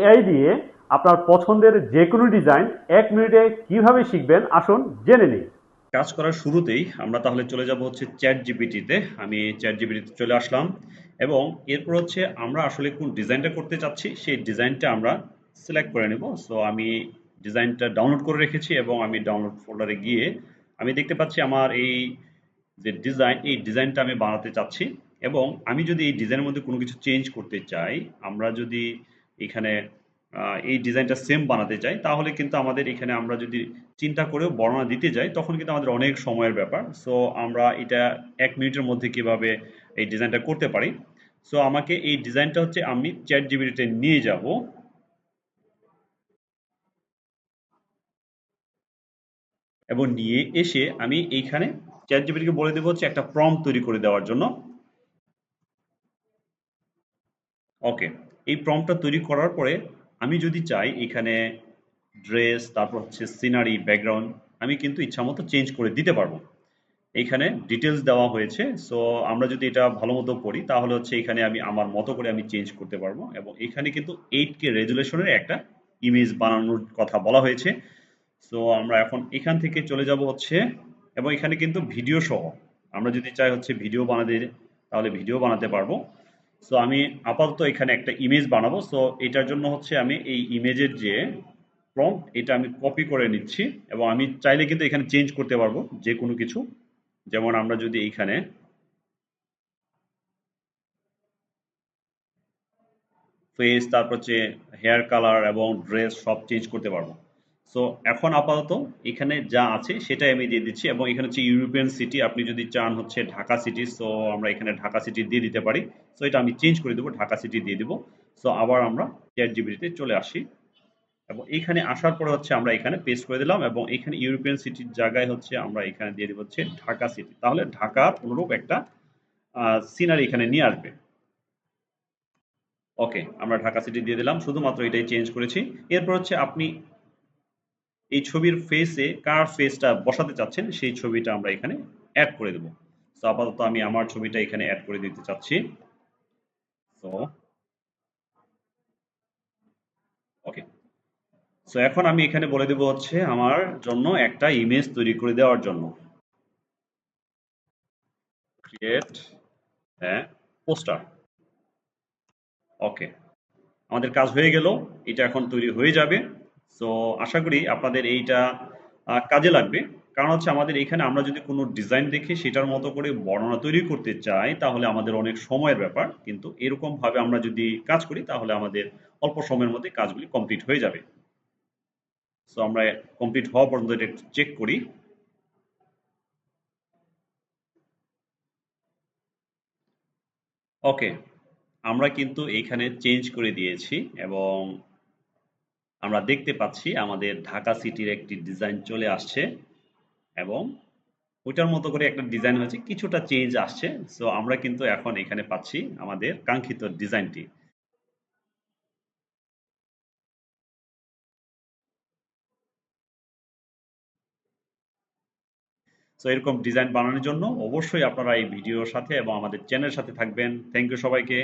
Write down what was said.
AI দিয়ে আপনার পছন্দের যে কোনো ডিজাইন 1 মিনিটে কিভাবে শিখবেন আসুন জেনে নিই। কাজ করার শুরুতেই আমরা তাহলে চলে যাব হচ্ছে চ্যাট জিপিটিতে। আমি চ্যাট জিপিটিতে চলে আসলাম এবং এরপর হচ্ছে আমরা আসলে কোন ডিজাইনটা করতে চাচ্ছি সেই ডিজাইনটা আমরা সিলেক্ট করে নেব। সো আমি ডিজাইনটা ডাউনলোড করে রেখেছি এবং আমি ডাউনলোড ফোল্ডারে গিয়ে আমি দেখতে পাচ্ছি আমার এই যে ডিজাইন, এই ডিজাইনটা আমি বানাতে চাচ্ছি। এবং আমি যদি এই ডিজাইনের মধ্যে কোনো কিছু চেঞ্জ করতে চাই, আমরা যদি এখানে এই ডিজাইনটা সেম বানাতে চাই, তাহলে কিন্তু আমাদের এখানে আমরা যদি চিন্তা করেও বর্ণনা দিতে যাই তখন কিন্তু আমাদের অনেক সময়ের ব্যাপার। সো আমরা এটা 1 মিনিটের মধ্যে কিভাবে এই ডিজাইনটা করতে পারি। সো আমাকে এই ডিজাইনটা হচ্ছে আমি চ্যাট জিপিটিতে নিয়ে যাব এবং নিয়ে এসে আমি এইখানে চ্যাট জিপিটিকে বলে দেবো হচ্ছে একটা প্রম্পট তৈরি করে দেওয়ার জন্য। ওকে, এই প্রম্পটটা তৈরি করার পরে আমি যদি চাই এখানে ড্রেস, তারপর হচ্ছে সিনারি, ব্যাকগ্রাউন্ড আমি কিন্তু ইচ্ছামতো চেঞ্জ করে দিতে পারবো। এইখানে ডিটেলস দেওয়া হয়েছে। সো আমরা যদি এটা ভালো মতো পড়ি তাহলে হচ্ছে এখানে আমি আমার মতো করে আমি চেঞ্জ করতে পারবো এবং এখানে কিন্তু 8K রেজুলেশনের একটা ইমেজ বানানোর কথা বলা হয়েছে। সো আমরা এখন এখান থেকে চলে যাব হচ্ছে, এবং এখানে কিন্তু ভিডিও সহ আমরা যদি চাই হচ্ছে ভিডিও বানাতে, তাহলে ভিডিও বানাতে পারবো। সো আমি আপাতত এখানে একটা ইমেজ বানাবো। সো এটার জন্য হচ্ছে আমি এই ইমেজের যে প্রম্পট এটা আমি কপি করে নিচ্ছি এবং আমি চাইলে কিন্তু এখানে চেঞ্জ করতে পারবো যে কোনো কিছু। যেমন আমরা যদি এইখানে ফেস, তারপর হচ্ছে হেয়ার কালার এবং ড্রেস সব চেঞ্জ করতে পারবো। সো এখন আপাতত এখানে যা আছে সেটাই আমি দিয়ে দিচ্ছি এবং এখানে হচ্ছে ইউরোপিয়ান সিটি, আপনি যদি চান হচ্ছে ঢাকা সিটি, সো আমরা এখানে ঢাকা সিটি দিয়ে দিতে পারি। সো এটা আমি চেঞ্জ করে দেবো, ঢাকা সিটি দিয়ে দিব। সো আবার আমরা চ্যাট জিপিটিতে চলে আসি এবং এখানে আসার পরে হচ্ছে আমরা এখানে পেস্ট করে দিলাম এবং এখানে ইউরোপিয়ান সিটির জায়গায় হচ্ছে আমরা এখানে দিয়ে দিব হচ্ছে ঢাকা সিটি, তাহলে ঢাকার অনুরূপ একটা সিনারি এখানে নিয়ে আসবে। ওকে, আমরা ঢাকা সিটি দিয়ে দিলাম, শুধুমাত্র এটাই চেঞ্জ করেছি। এরপর হচ্ছে আপনি এই ছবির ফেসে কার ফেসটা বসাতে চাচ্ছেন সেই ছবিটা আমরা এখানে অ্যাড করে দেবো। তো আপাতত আমি আমার ছবিটা এখানে অ্যাড করে দিতে চাচ্ছি। তো ওকে, সো এখন আমি এখানে বলে দেবো হচ্ছে আমার জন্য একটা ইমেজ তৈরি করে দেওয়ার জন্য ক্রিয়েট পোস্টার। ওকে, আমাদের কাজ হয়ে গেল, এটা এখন তৈরি হয়ে যাবে। সো আশা করি আপনাদের এইটা কাজে লাগবে। কারণ হচ্ছে আমাদের এখানে আমরা যদি কোনো ডিজাইন দেখে সেটার মতো করে বর্ণনা তৈরি করতে চাই তাহলে আমাদের অনেক সময়ের ব্যাপার, কিন্তু এরকম ভাবে আমরা যদি কাজ করি তাহলে আমাদের অল্প সময়ের মধ্যে কাজগুলি কমপ্লিট হয়ে যাবে। সো আমরা কমপ্লিট হওয়া পর্যন্ত এটা চেক করি। ওকে, আমরা কিন্তু এখানে চেঞ্জ করে দিয়েছি এবং আমরা দেখতে পাচ্ছি আমাদের ঢাকা সিটির একটি ডিজাইন চলে আসছে এবং ওইটার মতো করে একটা ডিজাইন হয়েছে, কিছুটা চেঞ্জ আসছে। সো আমরা কিন্তু এখন এখানে পাচ্ছি আমাদের কাঙ্ক্ষিত ডিজাইনটি। সো এরকম ডিজাইন বানানোর জন্য অবশ্যই আপনারা এই ভিডিওর সাথে এবং আমাদের চ্যানেলের সাথে থাকবেন। থ্যাংক ইউ সবাইকে।